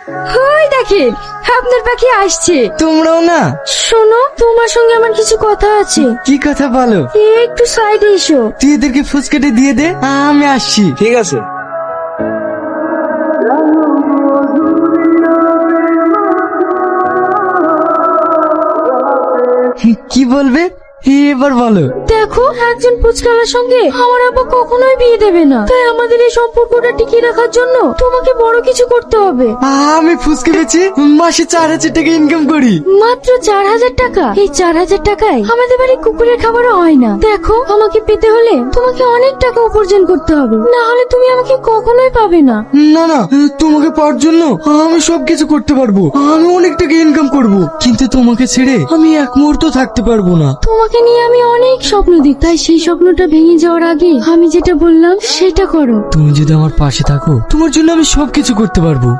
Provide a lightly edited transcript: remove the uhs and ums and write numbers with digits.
ওই দেখেন আপনার পাখি আসছে। তোমরাও না? শোনো, তোমার সঙ্গে আমার কিছু কথা আছে। কি কথা বলো? একটু সাইডে এসো। তুই এদেরকে ফুসকেটে দিয়ে দে, আমি আসছি। ঠিক আছে। কি বলবে এবার বলো? দেখো, একজন পুচকালার সঙ্গে আমার আব্বা কখনোই বিয়ে দেবে না, তাই আমাদের এই সম্পর্কটা টিকিয়ে রাখার জন্য তোমাকে বড় কিছু করতে হবে। আমি ফুসকে বেচি মাসে 4,000 টাকা ইনকাম করি। মাত্র 4,000 টাকা? এই 4,000 টাকায় আমাদের বাড়ি কুকুরের খাবারও হয় না। দেখো, আমাকে পেতে হলে তোমাকে অনেক টাকা উপার্জন করতে হবে, না হলে তুমি আমাকে কখনোই পাবে না। না না, তোমাকে পাওয়ার জন্য আমি সবকিছু করতে পারবো। আমি অনেক টাকা ইনকাম করব, কিন্তু তোমাকে ছেড়ে আমি এক মুহূর্ত থাকতে পারবো না। তোমাকে নিয়ে আমি অনেক স্বপ্ন দেখি, তাই সেই স্বপ্নটা ভেঙে যাওয়ার আগে আমি যেটা বললাম সেটা করো। তুমি যদি আমার পাশে থাকো, তোমার জন্য আমি সবকিছু করতে পারবো।